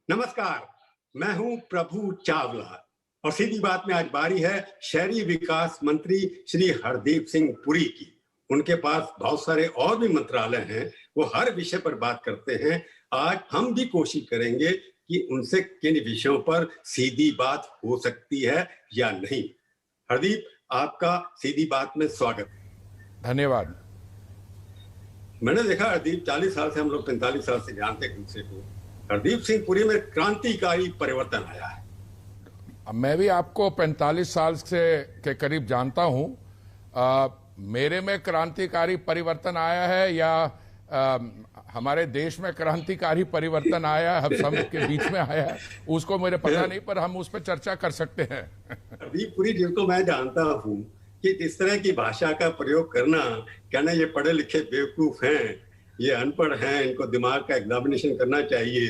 नमस्कार, मैं हूं प्रभु चावला और सीधी बात में आज बारी है शहरी विकास मंत्री श्री हरदीप सिंह पुरी की। उनके पास बहुत सारे और भी मंत्रालय हैं, वो हर विषय पर बात करते हैं। आज हम भी कोशिश करेंगे कि उनसे किन विषयों पर सीधी बात हो सकती है या नहीं। हरदीप, आपका सीधी बात में स्वागत। धन्यवाद। मैंने देखा हरदीप, 40 साल से हम लोग 45 साल से जानते हैं उनसे को। हरदीप सिंह पुरी में क्रांतिकारी परिवर्तन आया है। मैं भी आपको 45 साल से के करीब जानता हूं। मेरे में क्रांतिकारी परिवर्तन आया है या हमारे देश में क्रांतिकारी परिवर्तन आया, हम सब के बीच में आया है, उसको मुझे पता नहीं, पर हम उस पर चर्चा कर सकते हैं। हरदीप पुरी, जिनको मैं जानता हूं कि इस तरह की भाषा का प्रयोग करना, कहना ये पढ़े लिखे बेवकूफ हैं, ये अनपढ़ हैं, इनको दिमाग का एग्जामिनेशन करना चाहिए,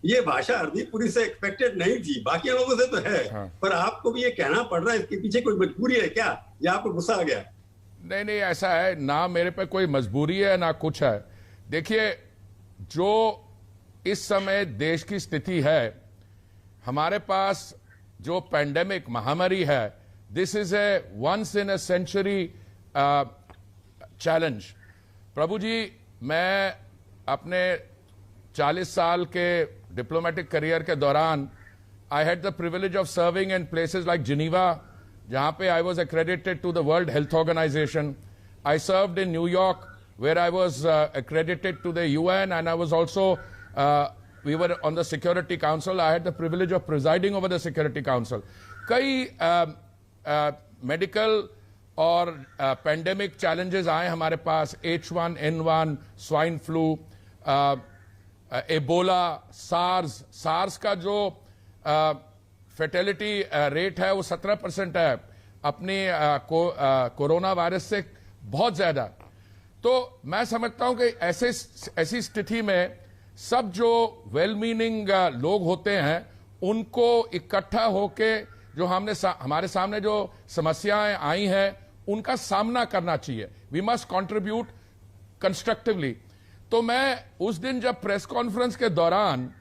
ये भाषा हरदीप पुरी से एक्सपेक्टेड नहीं थी। बाकी लोगों से तो है, हाँ। पर आपको भी ये कहना पड़ रहा है, इसके पीछे कोई मजबूरी है क्या, या आपको गुस्सा आ गया? नहीं, ऐसा है ना, मेरे पे कोई मजबूरी है ना कुछ है। देखिए, जो इस समय देश की स्थिति है, हमारे पास जो पैंडेमिक महामारी है, this is a once in a century challenge. Prabhu ji, मैं अपने 40 साल के डिप्लोमेटिक करियर के दौरान I had the privilege of serving in places like Geneva, जहां पे I was accredited to the World Health Organization. I served in New York, where I was accredited to the UN, and I was also we were on the Security Council. I had the privilege of presiding over the Security Council. कई medical और pandemic challenges आए हमारे पास, H1N1, swine flu, Ebola, SARS का जो fatality rate है वो 17% है, अपनी कोरोना वायरस से बहुत ज्यादा। तो मैं समझता हूं कि ऐसी स्थिति में सब जो वेल मीनिंग लोग होते हैं, उनको इकट्ठा होके जो हमारे सामने जो समस्याएं आई हैं, उनका सामना करना चाहिए। We must contribute constructively. तो मैं उस दिन जब प्रेस कॉन्फ्रेंस के दौरान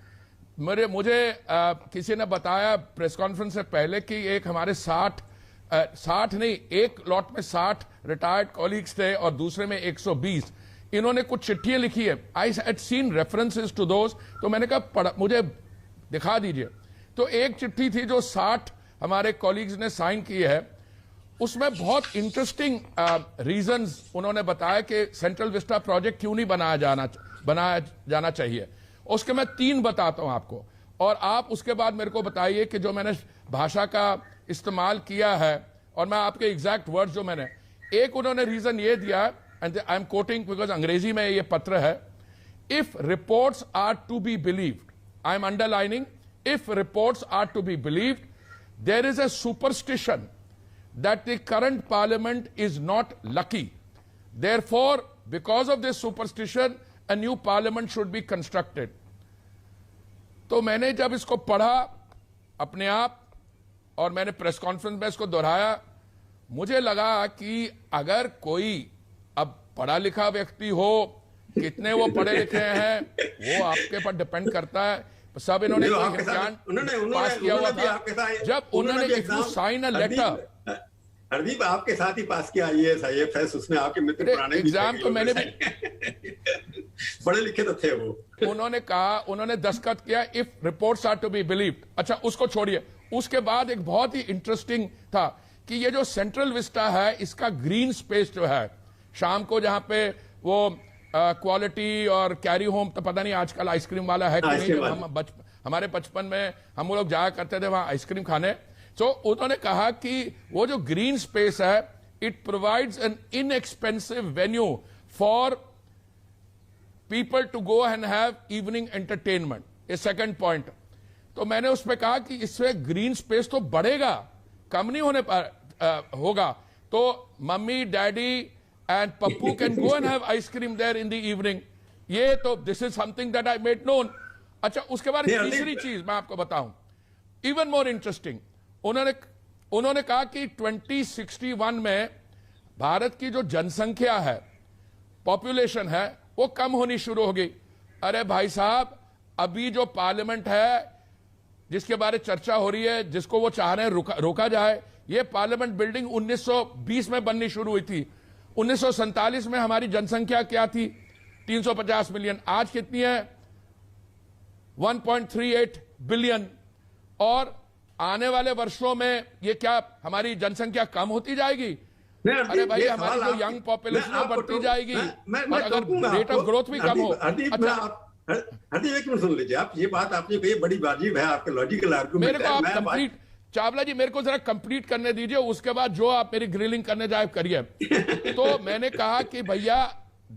मुझे किसी ने बताया प्रेस कॉन्फ्रेंस से पहले कि एक हमारे 60 नहीं, एक लॉट में 60 रिटायर्ड कॉलीग्स थे और दूसरे में 120, इन्होंने कुछ चिट्ठियां लिखी है। I had seen references to those, तो मैंने कहा मुझे दिखा दीजिए। तो एक चिट्ठी थी जो 60 हमारे कॉलीग्स ने साइन की है, उसमें बहुत इंटरेस्टिंग रीजंस उन्होंने बताया कि सेंट्रल विस्टा प्रोजेक्ट क्यों नहीं बनाया जाना चाहिए। उसके मैं 3 बताता हूं आपको, और आप उसके बाद मेरे को बताइए कि जो मैंने भाषा का इस्तेमाल किया है, और मैं आपके एग्जैक्ट वर्ड्स जो मैंने, एक उन्होंने रीजन ये दिया, and I am quoting because अंग्रेजी में ये पत्र है, if reports are to be believed, I am underlining, if reports are to be believed, there is a superstition that the current parliament is not lucky. Therefore, because of this superstition, a new parliament should be constructed. तो मैंने जब इसको पढ़ा अपने आप, और मैंने press conference में इसको दोहराया, मुझे लगा कि अगर कोई अब पढ़ा लिखा व्यक्ति हो, कितने वो पढ़े लिखे हैं वो आपके पर डिपेंड करता है। सब इन्होंने पास किया हुआ था। जब उन्होंने साइन अ लेटर, हरदीप आपके साथ ही पास किया IAS, उसमें आपके मित्र पुराने एग्जाम तो मैंने भी पढ़े लिखे तो थे वो। उन्होंने कहा, उन्होंने दस्तखत किया, if reports are to be believed. अच्छा, उसको छोड़िए। उसके बाद एक बहुत ही इंटरेस्टिंग था कि ये जो सेंट्रल विस्टा है, इसका ग्रीन स्पेस जो है, शाम को जहां पे वो क्वालिटी और कैरी होम, तो पता नहीं आजकल आइसक्रीम वाला है कि नहीं, हमारे बचपन में हम लोग जाया करते थे वहां आइसक्रीम खाने। तो उन्होंने कहा कि वो जो ग्रीन स्पेस है, it provides an inexpensive venue for people to go and have evening entertainment, a second point. तो मैंने उस पर कहा कि इससे ग्रीन स्पेस तो बढ़ेगा, कम नहीं होने पर होगा। तो mummy, daddy and Pappu can go and have ice cream there in the evening. ये तो this is something that I made known. अच्छा, उसके बाद तीसरी चीज मैं आपको बताऊं, इवन मोर इंटरेस्टिंग। उन्होंने कहा कि 2061 में भारत की जो जनसंख्या है, पॉपुलेशन है वो कम होनी शुरू हो गई। अरे भाई साहब, अभी जो पार्लियामेंट है जिसके बारे चर्चा हो रही है, जिसको वो चाह रहे हैं रोका जाए, ये पार्लियामेंट बिल्डिंग 1920 में बननी शुरू हुई थी। 1947 में हमारी जनसंख्या क्या थी? 350 मिलियन। आज कितनी है? 1.38 बिलियन। और आने वाले वर्षों में ये क्या हमारी जनसंख्या कम होती जाएगी? अरे भाई, हमारी जो यंग पॉपुलेशन है बढ़ती जाएगी, और अगर रेट ऑफ ग्रोथ भी कम हो। हरदीप एक मिनट सुन लीजिए, आप ये बात आपने कही बड़ी वाजिब है, आपके लॉजिकल आर्गुमेंट मेरे को आप कंप्लीट, चावला जी मेरे को जरा कंप्लीट करने दीजिए, उसके बाद जो आप मेरी ग्रिलिंग करने जाए करिए। तो मैंने कहा कि भैया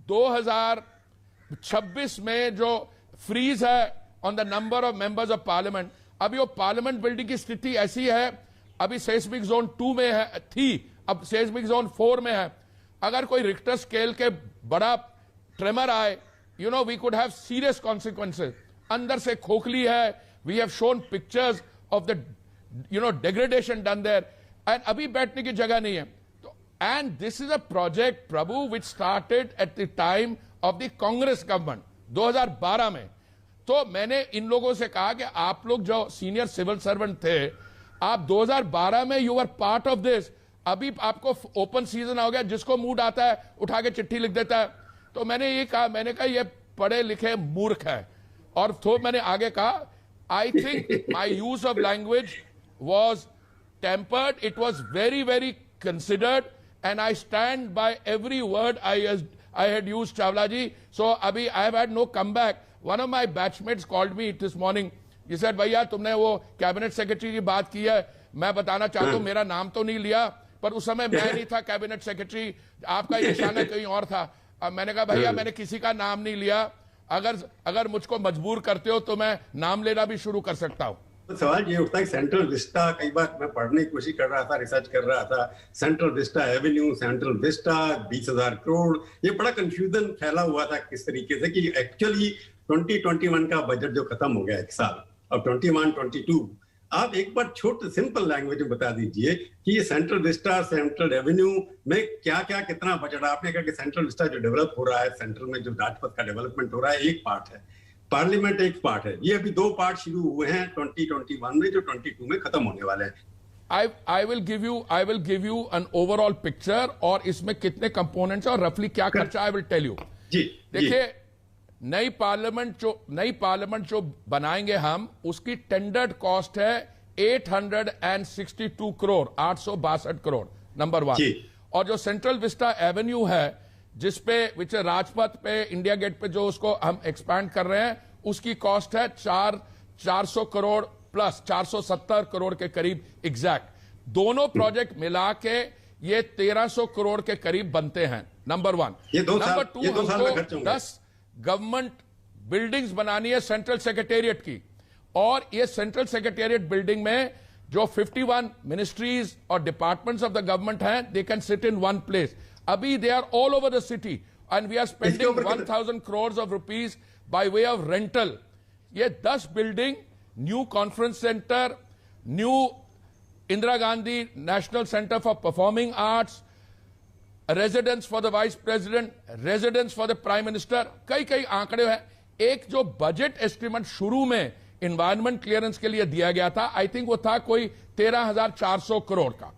2026 में जो फ्रीज है on the number of members of parliament, अभी वो पार्लियामेंट बिल्डिंग की स्थिति ऐसी है, अभी सेस्मिक जोन 2 में है थी, अब सेस्मिक जोन 4 में है। अगर कोई रिक्टर स्केल के बड़ा ट्रेमर आए, you know, we could have serious consequences. अंदर से खोखली है, we have shown pictures of the, you know, degradation done there, and अभी बैठने की जगह नहीं है। तो and this is a project, Prabhu, which started at the time of the Congress government 2012 में। तो मैंने इन लोगों से कहा कि आप लोग जो सीनियर सिविल सर्वेंट थे, आप 2012 में you are part of this. अभी आपको ओपन सीजन हो गया, जिसको मूड आता है उठा के चिट्ठी लिख देता है। तो मैंने ये कहा, मैंने कहा ये पढ़े लिखे मूर्ख है। और तो मैंने आगे कहा, I think my use of language was tempered, it was very very considered, and I stand by every word I had used, Chawla ji. So अभी I have had no come back. One of my batchmates called me this morning, he said, भैया तुमने वो cabinet secretary की बात की है, मैं बताना चाहता हूं, मेरा नाम तो नहीं लिया, पर उस समय मैं नहीं था कैबिनेट सेक्रेटरी, आपका निशाना कहीं और था। अब मैंने कहा, भैया मैंने किसी का नाम नहीं लिया, अगर मुझको मजबूर करते हो तो मैं नाम लेना भी शुरू कर सकता हूं। तो सवाल ये उठता है, सेंट्रल विस्टा, कई बार मैं पढ़ने की कोशिश कर रहा था, रिसर्च कर रहा था, central Vista Avenue, central Vista 20,000 crore, ये बड़ा कंफ्यूजन फैला हुआ था किस तरीके से कि एक्चुअली 2021 का बजट जो खत्म हो गया एक साल, अब 21-22, आप एक बार छोटे सिंपल लैंग्वेज में बता दीजिए कि ये सेंट्रल विस्टा, सेंट्रल रेवेन्यू में क्या क्या कितना बजट। आपने कहा कि सेंट्रल विस्टा जो डेवलप हो रहा है, सेंट्रल में जो राजपथ का डेवलपमेंट हो रहा है, एक पार्ट है, पार्लियामेंट एक पार्ट है। ये अभी 2 पार्ट शुरू हुए हैं 2021 में, जो 22 में खत्म होने वाले हैं। I will give you an overall picture, और इसमें कितने कंपोनेंट्स और रफली क्या खर्चा, आई विल टेल यू। जी देखिए, नई पार्लियामेंट जो बनाएंगे हम, उसकी टेंडर्ड कॉस्ट है 862 करोड़, 862 करोड़, नंबर 1। और जो सेंट्रल विस्टा एवेन्यू है, जिसपे विच राजपथ पे, इंडिया गेट पे जो उसको हम एक्सपैंड कर रहे हैं, उसकी कॉस्ट है 400 करोड़ प्लस 470 करोड़ के करीब एग्जैक्ट। दोनों प्रोजेक्ट मिला के ये 1300 करोड़ के करीब बनते हैं, नंबर 1। नंबर 2, हमको 10 गवर्नमेंट बिल्डिंग्स बनानी है सेंट्रल सेक्रेटेरिएट की, और ये सेंट्रल सेक्रेटेरिएट बिल्डिंग में जो 51 मिनिस्ट्रीज और डिपार्टमेंट्स ऑफ द गवर्नमेंट हैं, they can sit in one place. अभी they are all over the city, and we are spending 1000 crore of rupees by way of rental. ये 10 building, new conference centre, new Indira Gandhi national centre for performing arts, residence for the vice president, residence for the prime minister, कई आंकड़े हैं। एक जो budget estimate शुरू में environment clearance के लिए दिया गया था, आई थिंक वो था कोई 13,400 करोड़ का।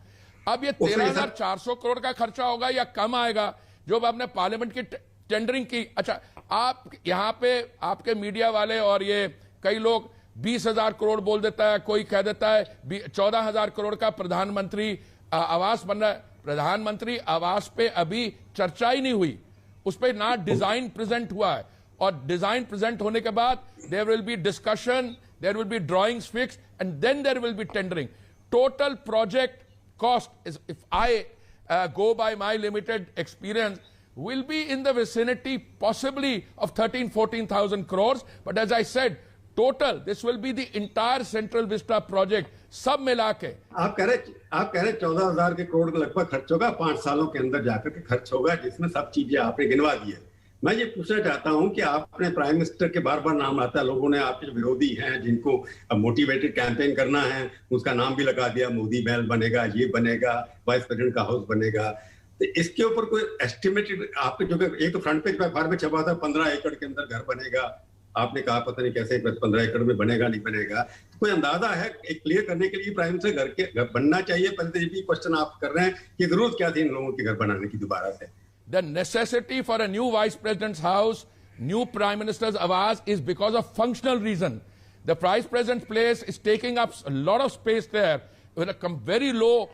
अब ये 13,400 करोड़ का खर्चा होगा या कम आएगा, जो आपने पार्लियामेंट की टेंडरिंग की। अच्छा, आप यहां पे आपके मीडिया वाले और ये कई लोग 20,000 करोड़ बोल देता है, कोई कह देता है 14,000 करोड़ का प्रधानमंत्री आवास बन रहा है। प्रधानमंत्री आवास पे अभी चर्चा ही नहीं हुई, उस पर ना डिजाइन प्रेजेंट हुआ है, और डिजाइन प्रेजेंट होने के बाद there will be discussion, there will be drawings fix, and then there will be tendering. Total project cost is, if I go by my limited experience, will be in the vicinity possibly of 13,000-14,000 crores. But as I said, total this will be the entire Central Vista project, सब मिला के। आप कह रहे 14,000 के करोड़ का लगभग खर्च होगा, 5 सालों के अंदर जाकर के खर्च होगा, जिसमें सब चीजें आपने गिनवा दी है। मैं ये पूछना चाहता हूं कि आपने प्राइम मिनिस्टर के बार बार नाम आता है, लोगों ने आपके जो विरोधी हैं जिनको मोटिवेटेड कैंपेन करना है, उसका नाम भी लगा दिया, मोदी महल बनेगा, ये बनेगा, वाइस प्रेसिडेंट का हाउस बनेगा। तो इसके ऊपर कोई एस्टिमेटेड आपके जो एक तो फ्रंट पेज पर अखबार में छपा था 15 एकड़ के अंदर घर बनेगा, आपने कहा पता नहीं कैसे 15 एकड़ में बनेगा नहीं बनेगा, तो कोई अंदाजा है एक क्लियर करने के लिए प्राइम मिनिस्टर घर बनना चाहिए? पहले तो ये भी क्वेश्चन आप कर रहे हैं कि जरूरत क्या थी इन लोगों के घर बनाने की दोबारा से? The necessity for a new vice president's house, new prime minister's Awas is because of functional reason. The vice president's place is taking up a lot of space there with a very low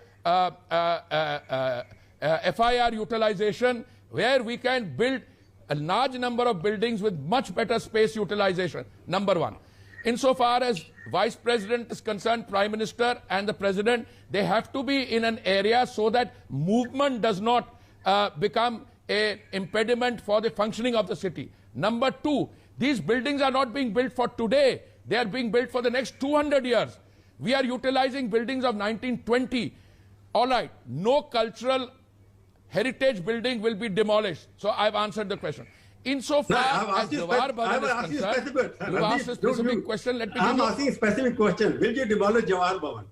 FIR utilization, where we can build a large number of buildings with much better space utilization. Number one. Insofar as vice president is concerned, prime minister and the president, they have to be in an area so that movement does not become an impediment for the functioning of the city. Number two, these buildings are not being built for today. They are being built for the next 200 years. We are utilizing buildings of 1920. All right, no cultural heritage building will be demolished. So I've answered the question. Insofar as Jawahar Bhavan is concerned, you asked a specific question. Let me I'm asking a specific question. Will you demolish Jawahar Bhavan?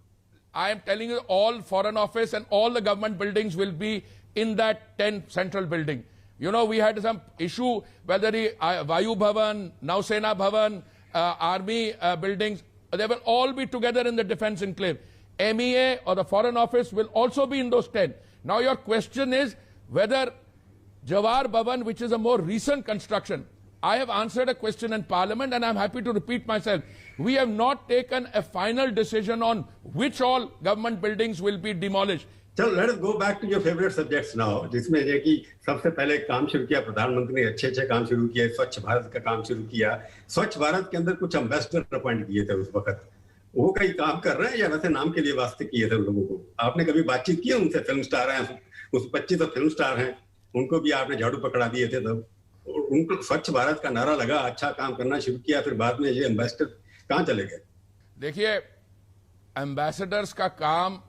I am telling you, all Foreign Office and all the government buildings will be in that 10 central building. You know, we had some issue whether the Vayu Bhavan, Nausena Bhavan, army buildings, they will all be together in the defense enclave. MEA or the Foreign Office will also be in those 10. Now your question is whether Jawahar Bhavan, which is a more recent construction, I have answered a question in Parliament and I'm happy to repeat myself. We have not taken a final decision on which all government buildings will be demolished. चलो let us go back to your favourite subjects now, जिसमें ये कि सबसे पहले काम शुरू किया प्रधानमंत्री ने, अच्छे काम शुरू किए, स्वच्छ भारत का काम शुरू किया। स्वच्छ भारत के अंदर कुछ एम्बेसडर अपॉइंट किए थे उस वक्त, वो कई काम कर रहे हैं या वैसे नाम के लिए वास्ते किए थे उन लोगों को? आपने कभी बातचीत की उनसे? फिल्म स्टार हैं, उस 25 फिल्म स्टार हैं, उनको भी आपने झाड़ू पकड़ा दिए थे तब। उनको स्वच्छ भारत का नारा लगा, अच्छा काम करना शुरू किया, फिर बाद में ये एम्बेसडर कहाँ चले गए? देखिए, एम्बेसडर्स का काम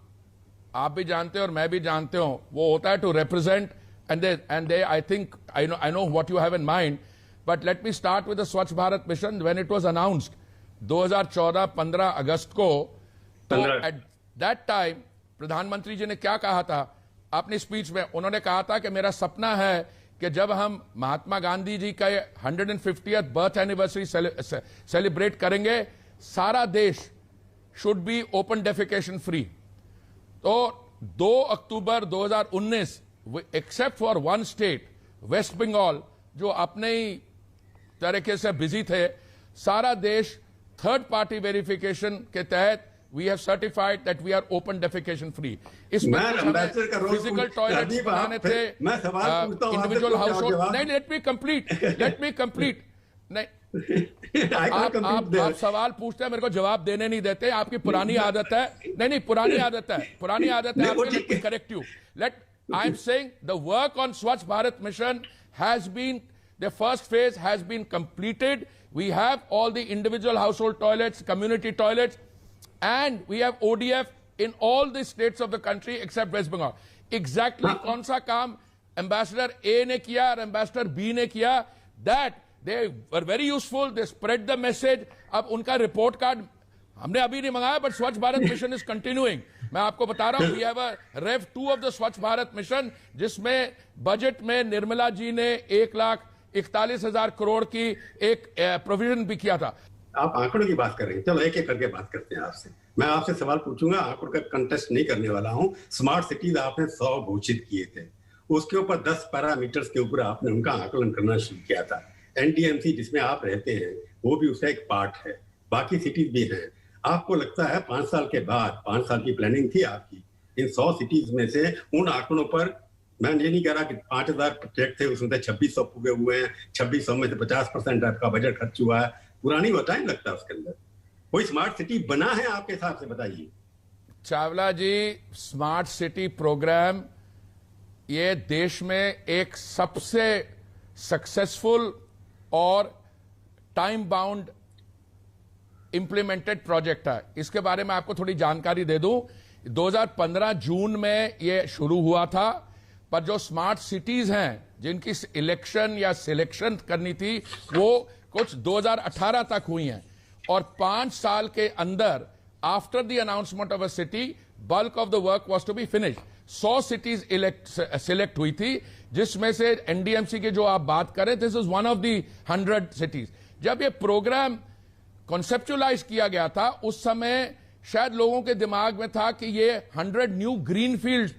आप भी जानते हो और मैं भी जानते हूं, वो होता है to represent and they I think I know what you have in mind, but let me start with the Swachh Bharat mission. When it was announced 2014 15 अगस्त को, तो एट दैट टाइम प्रधानमंत्री जी ने क्या कहा था अपनी स्पीच में? उन्होंने कहा था कि मेरा सपना है कि जब हम महात्मा गांधी जी का 150th बर्थ एनिवर्सरी सेलिब्रेट करेंगे, सारा देश should be open defecation free. तो 2 अक्टूबर 2019, except for one state West Bengal, जो अपने ही तरीके से बिजी थे, सारा देश थर्ड पार्टी वेरिफिकेशन के तहत we have certified that we are open defecation free. इसमें फिजिकल टॉयलेट्स बनाने थे, इंडिविजुअल हाउस होल्ड। नहीं, लेट मी कंप्लीट। नहीं, आप सवाल पूछते हैं, मेरे को जवाब देने नहीं देते, आपकी पुरानी आदत है। नहीं, पुरानी आदत है आपकी। Correct you. I am saying the work on Swachh Bharat mission has been, the first phase has been completed. We have all the individual household toilets, community toilets, and we have ODF in all the states of the country except West Bengal. Exactly कौन सा काम ambassador ए ने किया और ambassador B ने किया, that they were very useful, they spread the message. अब उनका रिपोर्ट कार्ड हमने अभी नहीं मंगाया, बट स्वच्छ भारत मिशन इज कंटिन्यूइंग। मैं आपको बता रहा हूं, we have a rev 2 of the Swachh Bharat mission, जिसमें बजट में निर्मला जी ने 1,41,000 करोड़ की एक प्रोविजन भी किया था। आप आंकड़ों की बात कर रहे हैं, चलो एक एक करके बात करते हैं आपसे। मैं आपसे सवाल पूछूंगा, आंकड़ों का कंटेस्ट नहीं करने वाला हूं। स्मार्ट सिटीज आपने 100 घोषित किए थे, उसके ऊपर 10 पैरामीटर्स के ऊपर आपने उनका आकलन करना शुरू किया था। एनडीएमसी जिसमें आप रहते हैं वो भी उसका एक पार्ट है, बाकी सिटीज भी हैं। आपको लगता है 5 साल के बाद, 5 साल की प्लानिंग थी आपकी, इन 100 सिटीज में से उन आंकड़ों पर, मैं ये नहीं कह रहा कि 5,000 प्रोजेक्ट थे उसमें से 2600 पूरे हुए हैं, 2600 में से 50% आपका बजट खर्च हुआ है, पूरा नहीं हुआ, टाइम लगता है उसके अंदर। कोई स्मार्ट सिटी बना है आपके हिसाब से, बताइए। चावला जी, स्मार्ट सिटी प्रोग्राम ये देश में एक सबसे सक्सेसफुल और टाइम बाउंड इंप्लीमेंटेड प्रोजेक्ट है। इसके बारे में आपको थोड़ी जानकारी दे दूं, 2015 जून में ये शुरू हुआ था, पर जो स्मार्ट सिटीज हैं जिनकी इलेक्शन या सिलेक्शन करनी थी वो कुछ 2018 तक हुई हैं, और 5 साल के अंदर after the announcement of a city bulk of the work was to be finished. 100 cities select हुई थी, जिसमें से एनडीएमसी की जो आप बात करें, this is one of the 100 cities. जब ये प्रोग्राम कॉन्सेप्चुअलाइज किया गया था उस समय शायद लोगों के दिमाग में था कि ये 100 न्यू ग्रीनफील्ड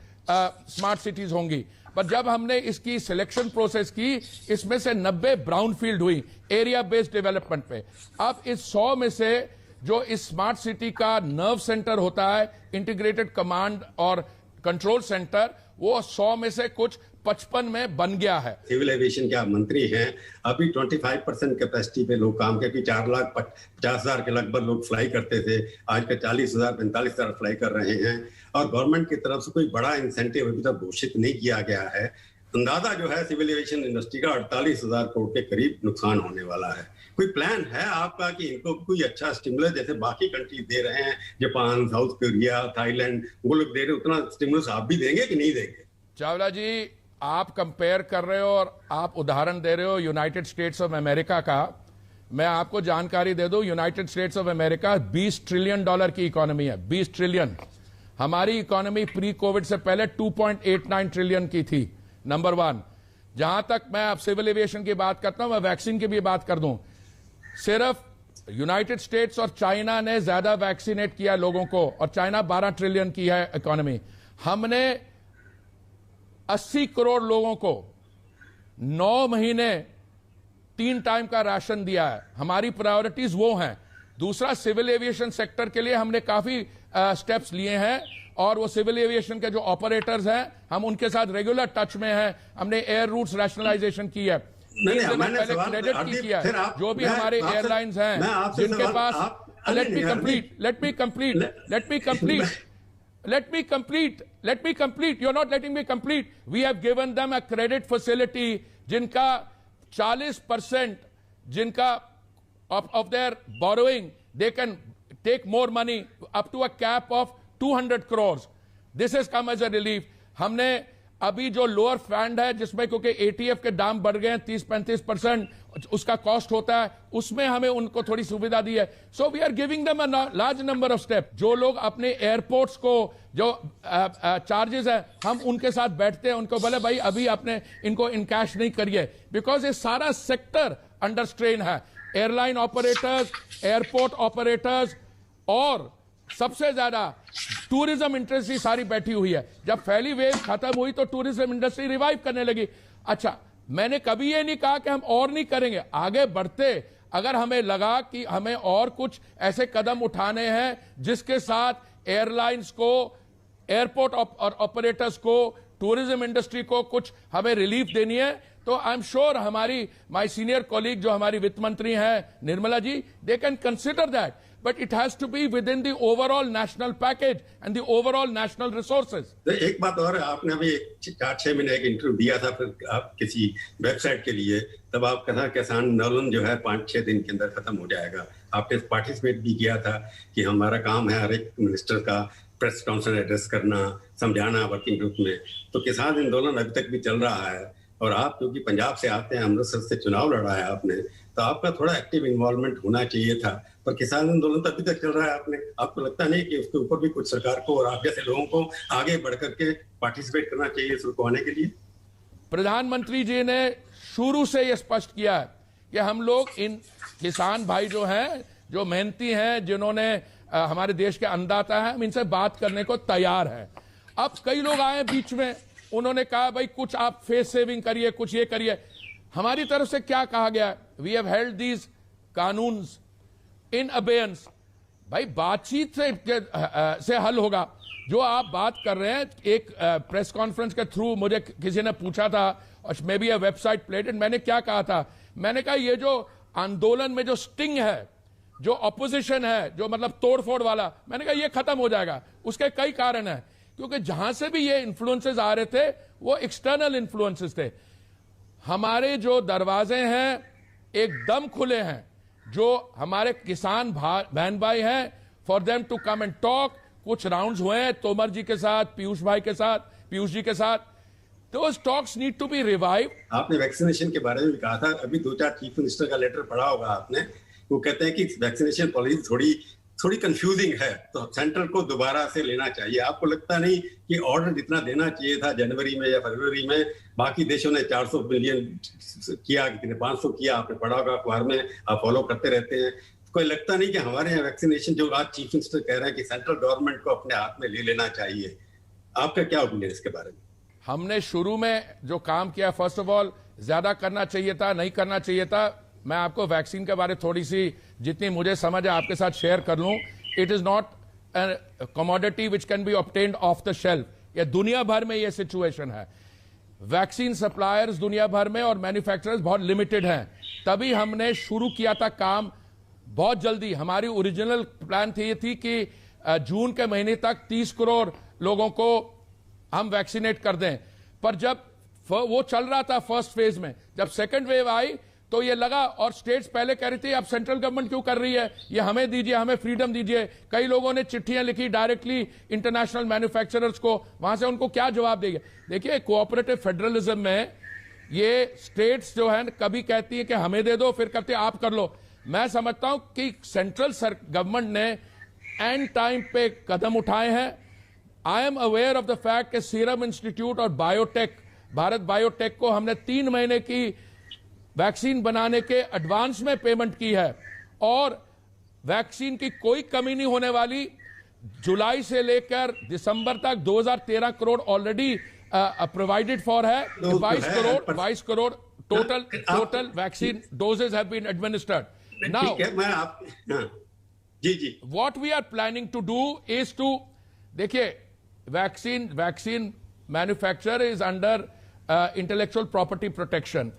स्मार्ट सिटीज होंगी, पर जब हमने इसकी सिलेक्शन प्रोसेस की इसमें से 90 ब्राउनफील्ड हुई एरिया बेस्ड डेवलपमेंट पे। अब इस 100 में से जो इस स्मार्ट सिटी का नर्व सेंटर होता है, इंटीग्रेटेड कमांड और कंट्रोल सेंटर, वो 100 में से कुछ 55 में बन गया है। सिविल एविएशन के आप मंत्री हैं, अभी 25% कैपेसिटी पे लोग काम करके 4,50,000 के लगभग लोग फ्लाई करते थे, आज का 40,000 45,000 फ्लाई कर रहे हैं और गवर्नमेंट की तरफ से कोई बड़ा इंसेंटिव अभी तक घोषित नहीं किया गया है। अंदाजा जो है सिविल एविएशन इंडस्ट्री का 48,000 करोड़ के करीब नुकसान होने वाला है। कोई प्लान है आपका कि इनको कोई अच्छा स्टिमुलस जैसे बाकी कंट्री दे रहे हैं, जापान, साउथ कोरिया, थाईलैंड, वो लोग दे रहे, उतना स्टिमुलस आप भी देंगे कि नहीं देंगे? चावला जी, आप कंपेयर कर रहे हो और आप उदाहरण दे रहे हो यूनाइटेड स्टेट्स ऑफ अमेरिका का। मैं आपको जानकारी दे दूं, United states of America $20 trillion की इकोनॉमी है, 20 ट्रिलियन। हमारी इकोनॉमी प्री कोविड से पहले 2.89 ट्रिलियन की थी, नंबर 1। जहां तक मैं अब सिविल एविएशन की बात करता हूं, मैं वैक्सीन की भी बात कर दूं। सिर्फ यूनाइटेड स्टेट्स और चाइना ने ज्यादा वैक्सीनेट किया लोगों को, और चाइना 12 ट्रिलियन की है इकोनॉमी। हमने 80 करोड़ लोगों को 9 महीने 3 टाइम का राशन दिया है। हमारी प्रायोरिटीज वो हैं। दूसरा, सिविल एविएशन सेक्टर के लिए हमने काफी स्टेप्स लिए हैं, और वो सिविल एविएशन के जो ऑपरेटर्स हैं हम उनके साथ रेगुलर टच में हैं। हमने एयर रूट्स रैशनलाइजेशन की है, पहले क्रेडिट की किया है। जो भी हमारे एयरलाइंस हैं जिनके पास, let me complete. You're not letting me complete. We have given them a credit facility जिनका 40% जिनका of their borrowing, they can take more money up to a cap of 200 crores. This has come as a relief. हमने अभी जो lower fund है जिसमें क्योंकि ETF के दाम बढ़ गए हैं 30-35% उसका कॉस्ट होता है, उसमें हमें उनको थोड़ी सुविधा दी है। So we are giving them a large number of step. जो लोग अपने एयरपोर्ट्स को जो चार्जेस है हम उनके साथ बैठते हैं, उनको बोले भाई अभी आपने इनको इन कैश नहीं करिए, बिकॉज ये सारा सेक्टर अंडर स्ट्रेन है। एयरलाइन ऑपरेटर्स, एयरपोर्ट ऑपरेटर्स और सबसे ज्यादा टूरिज्म इंडस्ट्री सारी बैठी हुई है। जब पहली वेव खत्म हुई तो टूरिज्म इंडस्ट्री रिवाइव करने लगी। अच्छा, मैंने कभी ये नहीं कहा कि हम और नहीं करेंगे, आगे बढ़ते। अगर हमें लगा कि हमें और कुछ ऐसे कदम उठाने हैं जिसके साथ एयरलाइंस को, एयरपोर्ट ऑपरेटर्स को, टूरिज्म इंडस्ट्री को कुछ हमें रिलीफ देनी है, तो आई एम श्योर हमारी माय सीनियर कॉलीग जो हमारी वित्त मंत्री हैं Nirmala ji, they can consider that, but it has to be within the overall national package and the overall national resources. तो एक बात और, आपने अभी 4-6 महीने एक इंटरव्यू दिया था फिर आप किसी वेबसाइट के लिए, तब आप कहा किसान आंदोलन जो है 5-6 दिन के अंदर खत्म हो जाएगा। आपने पार्टिसिपेट भी किया था कि हमारा काम है हर एक मिनिस्टर का प्रेस कॉन्फ्रेंस एड्रेस करना, समझाना वर्किंग ग्रुप में। तो किसान आंदोलन अभी तक भी चल रहा है, और आप क्योंकि पंजाब से आते हैं, अमृतसर से चुनाव लड़ा है आपने, तो आपका थोड़ा एक्टिव इन्वॉल्वमेंट होना चाहिए था। पर किसान आंदोलन तो अभी तक चल रहा है, आपको लगता नहीं कि उसके ऊपर भी कुछ सरकार को और आप जैसे लोगों को आगे बढ़ करके पार्टिसिपेट करना चाहिए इसको रुकवाने के लिए? प्रधानमंत्री जी ने शुरू से यह स्पष्ट किया है कि हम लोग इन किसान भाई जो हैं, जो मेहनती हैं, जिन्होंने हमारे देश के अन्नदाता हैं, हम इनसे बात करने को तैयार हैं। अब कई लोग आए बीच में, उन्होंने कहा भाई कुछ आप फेस सेविंग करिए, कुछ ये करिए। हमारी तरफ से क्या कहा गया? वी हैव हेल्ड दीज कानून्स इन अबेयंस। भाई बातचीत से हल होगा। जो आप बात कर रहे हैं, एक प्रेस कॉन्फ्रेंस के थ्रू मुझे किसी ने पूछा था, और may be a website plated, मैंने क्या कहा था? मैंने कहा ये जो आंदोलन में जो स्टिंग है, जो ऑपोजिशन है, जो मतलब तोड़फोड़ वाला, मैंने कहा ये खत्म हो जाएगा। उसके कई कारण हैं, क्योंकि जहां से भी ये इन्फ्लुएंसेस आ रहे थे वो एक्सटर्नल इन्फ्लुएंसेस थे। हमारे जो दरवाजे हैं एकदम खुले हैं, जो हमारे किसान बहन भाई हैं, for them to come and talk. कुछ राउंड्स हुए हैं तोमर जी के साथ, पीयूष जी के साथ। Those talks need to be revived. आपने वैक्सीनेशन के बारे में भी कहा था, अभी 2-4 चीफ मिनिस्टर का लेटर पढ़ा होगा आपने, वो कहते हैं कि वैक्सीनेशन पॉलिसी थोड़ी थोड़ी कंफ्यूजिंग है, तो सेंटर को दोबारा से लेना चाहिए। आपको लगता नहीं कि ऑर्डर जितना देना चाहिए था जनवरी में या फरवरी में, बाकी देशों ने 400 मिलियन किया, कितने 500 किया, आपने पढ़ा होगा अखबार में, आप फॉलो करते रहते हैं। कोई लगता नहीं कि हमारे यहाँ वैक्सीनेशन, जो आज चीफ मिनिस्टर कह रहे हैं कि सेंट्रल गवर्नमेंट को अपने हाथ में ले लेना चाहिए, आपका क्या ओपिनियन इसके बारे में? हमने शुरू में जो काम किया, फर्स्ट ऑफ ऑल ज्यादा करना चाहिए था, नहीं करना चाहिए था। मैं आपको वैक्सीन के बारे थोड़ी सी जितनी मुझे समझ है आपके साथ शेयर कर लूं। It is not a commodity which can be obtained of the shelf. या दुनिया भर में ये सिचुएशन है, वैक्सीन सप्लायर्स दुनिया भर में और मैन्युफैक्चरर्स बहुत लिमिटेड हैं। तभी हमने शुरू किया था काम बहुत जल्दी। हमारी ओरिजिनल प्लान थी कि जून के महीने तक 30 करोड़ लोगों को हम वैक्सीनेट कर दें। पर जब वो चल रहा था फर्स्ट फेज में, जब सेकंड वेव आई तो ये लगा, और स्टेट्स पहले कह रही थी अब सेंट्रल गवर्नमेंट क्यों कर रही है, ये हमें दीजिए, हमें फ्रीडम दीजिए। कई लोगों ने चिट्ठियां लिखी डायरेक्टली इंटरनेशनल मैन्युफैक्चरर्स को, वहां से उनको क्या जवाब देंगे? देखिए, कोऑपरेटिव फेडरलिज्म में ये स्टेट्स जो है कभी कहती है कि हमें दे दो, फिर कहते हैं आप कर लो। मैं समझता हूं कि सेंट्रल गवर्नमेंट ने एंड टाइम पे कदम उठाए हैं। I am aware of the fact कि सीरम इंस्टीट्यूट और बायोटेक, भारत बायोटेक को हमने 3 महीने की वैक्सीन बनाने के एडवांस में पेमेंट की है, और वैक्सीन की कोई कमी नहीं होने वाली। जुलाई से लेकर दिसंबर तक 2013 करोड़ ऑलरेडी प्रोवाइडेड फॉर है। 22 crore total vaccine doses have been administered. Now जी what we are planning to do is to, देखिए, vaccine manufacturer is under intellectual property protection,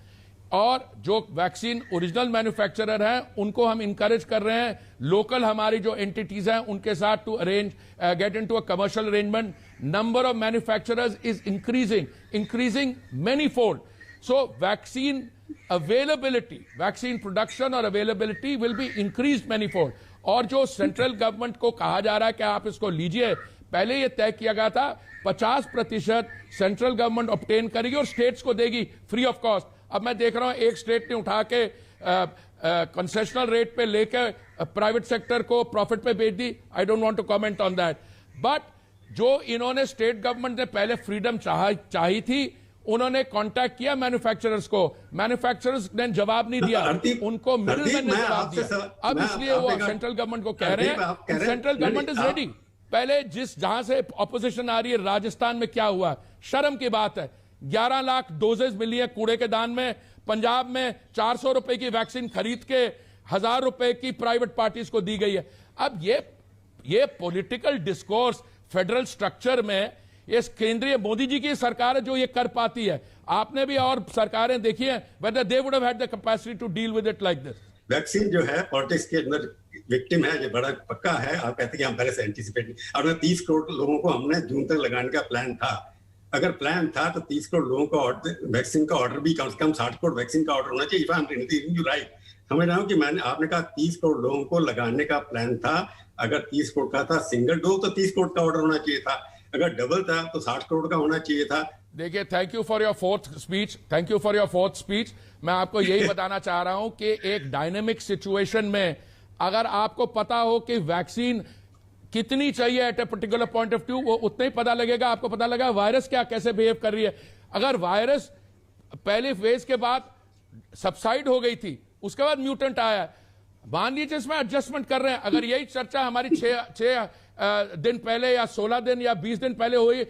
और जो वैक्सीन ओरिजिनल मैन्युफैक्चरर हैं उनको हम इंकरेज कर रहे हैं, लोकल हमारी जो एंटिटीज हैं उनके साथ to arrange get into a commercial arrangement. Number of manufacturers is increasing many fold. So vaccine availability, vaccine production और availability will be increase many fold. और जो सेंट्रल गवर्नमेंट को कहा जा रहा है कि आप इसको लीजिए, पहले यह तय किया गया था 50% सेंट्रल गवर्नमेंट ऑब्टेन करेगी और स्टेट्स को देगी फ्री ऑफ कॉस्ट। अब मैं देख रहा हूं एक स्टेट ने उठा के कंसेशनल रेट पे लेकर प्राइवेट सेक्टर को प्रॉफिट पे बेच दी। I don't want to comment on that, but जो इन्होंने स्टेट गवर्नमेंट ने पहले फ्रीडम चाहिए थी, उन्होंने कांटेक्ट किया मैन्युफैक्चरर्स को, मैन्युफैक्चरर्स ने जवाब नहीं दिया, उनको मिडिलमैन ने जवाब दिया। अब इसलिए वो सेंट्रल गवर्नमेंट को कह रहे हैं सेंट्रल गवर्नमेंट इज रेडी। पहले जहां से ऑपोजिशन आ रही है, राजस्थान में क्या हुआ, शर्म की बात है, 11 लाख डोजेज मिली है कूड़े के दान में। पंजाब में 400 रुपए की वैक्सीन खरीद के 1000 रुपए की प्राइवेट पार्टीज को दी गई है। अब ये पॉलिटिकल डिस्कोर्स फेडरल स्ट्रक्चर में, ये केंद्रीय मोदी जी की सरकार है जो ये कर पाती है। आपने भी और सरकारें देखी है, whether they would have had the capacity to deal with it like this. Vaccine जो है पॉलिटिक्स के अंदर विक्टिम है, जो बड़ा पक्का है। आप कहते हैं कि हम पहले से एंटीसिपेट, और 30 करोड़ लोगों को हमने जून तक लगाने का प्लान था। अगर प्लान था तो 30 करोड़ लोगों का वैक्सीन का ऑर्डर भी कम से कम 60 करोड़ वैक्सीन का ऑर्डर होना चाहिए। If I am you right, समझ रहा हूँ कि आपने कहा 30 करोड़ लोगों को लगाने का प्लान था। अगर 30 करोड़ का था सिंगल डोज तो 30 करोड़ का ऑर्डर होना चाहिए था, अगर डबल था तो 60 करोड़ का होना चाहिए था। देखिए, thank you for your fourth speech. मैं आपको यही बताना चाह रहा हूं कि एक डायनेमिक सिचुएशन में अगर आपको पता हो कि वैक्सीन कितनी चाहिए at a particular point of view, वो उतना ही पता लगेगा। आपको पता लगा वायरस कैसे बिहेव कर रही है। अगर वायरस पहले फेज के बाद सबसाइड हो गई थी, उसके बाद म्यूटेंट आया, मान लीजिए इसमें एडजस्टमेंट कर रहे हैं। अगर यही चर्चा हमारी 6 दिन पहले या 16 दिन या 20 दिन पहले हुई,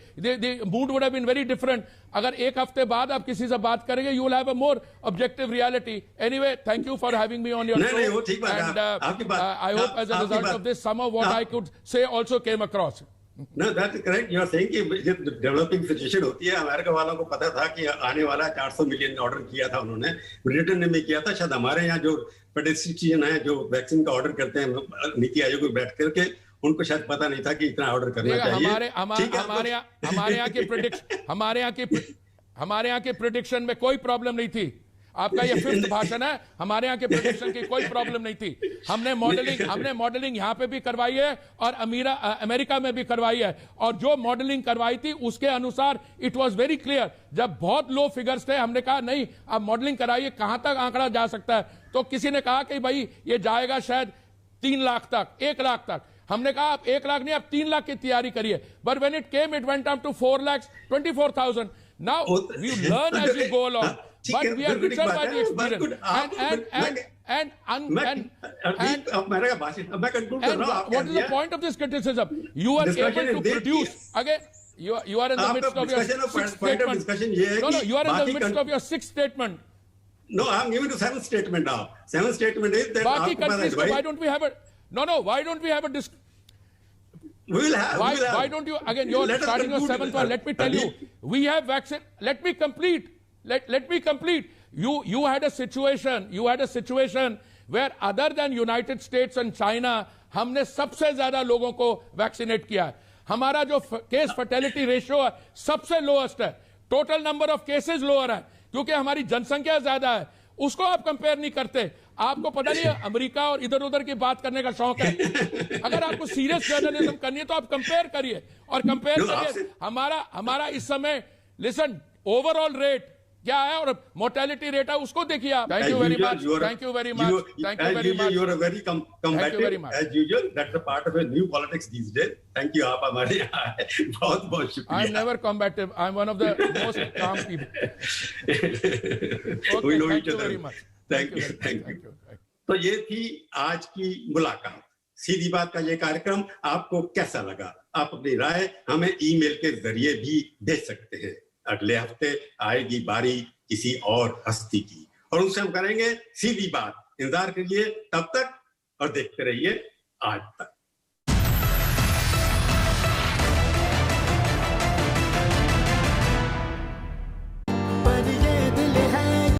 mood would have been very different. अगर एक हफ्ते बाद आप किसी से बात करेंगे, you will have a more objective reality. Anyway, thank you for having me on your show, and I hope as a result of this some of what I could say also came across. No, that's correct. You are saying कि developing situation होती है। America वालों को पता था कि आने वाला 400 मिलियन ऑर्डर किया था उन्होंने, ब्रिटेन ने भी किया था। शायद हमारे यहाँ जो पेडिस्ट्रियन है जो वैक्सीन का ऑर्डर करते हैं नीति आयोग में बैठ करके, उनको शायद पता नहीं था कि इतना ऑर्डर करना चाहिए। हमारे यहाँ के प्रेडिक्शन में कोई प्रॉब्लम नहीं थी। आपका ये 5th भाषण है। हमारे यहाँ के प्रेडिक्शन की कोई प्रॉब्लम नहीं थी। हमने मॉडलिंग यहाँ पे भी करवाई है और अमेरिका में भी करवाई है, और जो मॉडलिंग करवाई थी उसके अनुसार इट वाज वेरी क्लियर। जब बहुत लो फिगर्स थे, हमने कहा नहीं, आप मॉडलिंग कराइए, कहां तक आंकड़ा जा सकता है। तो किसी ने कहा कि भाई ये जाएगा शायद 3 लाख तक, 1 लाख तक। हमने कहा आप 1 लाख नहीं, आप 3 लाख की तैयारी करिए। But when it came, it went up to 4,24,000। Now we learn as we go along, but we are richer by the experience. And what is the point of this criticism? You are able to produce again. You are in the midst of your sixth statement. No, you are in the midst of your sixth statement. No, I'm giving the seventh statement now. Seventh statement is that बाकी countries को why don't we have a why don't we have a we will have why don't you again, you're starting your seventh one. Let me tell you, we have vaccine. Let me complete. You had a situation where other than United States and China, हमने सबसे ज्यादा लोगों को vaccinate किया है। हमारा जो case fertility ratio है सबसे लोएस्ट है, total number of cases lower है, क्योंकि हमारी जनसंख्या ज्यादा है। उसको आप कंपेयर नहीं करते। आपको पता नहीं है अमेरिका और इधर उधर की बात करने का शौक है। अगर आपको सीरियस जर्नलिज्म करनी है तो आप कंपेयर करिए, और कंपेयर करिए हमारा इस समय, लिसन, ओवरऑल रेट क्या है और मोर्टेलिटी रेट है, उसको देखिए आप। Thank you very much, thank you very much, thank you very much. You are a very combative as usual. That's a part of a new politics these days. Thank you, आप हमारे यहाँ हैं। बहुत बहुत शुक्रिया। I'm never combative. I'm one of the most calm people. We know thank each you other. very much. Thank you. तो ये थी आज की मुलाकात। सीधी बात का ये कार्यक्रम आपको कैसा लगा? आप अपनी राय हमें ईमेल के जरिए भी दे सकते हैं। अगले हफ्ते आएगी बारी किसी और हस्ती की, और उनसे हम करेंगे सीधी बात। इंतजार करिए तब तक और देखते रहिए आज तक।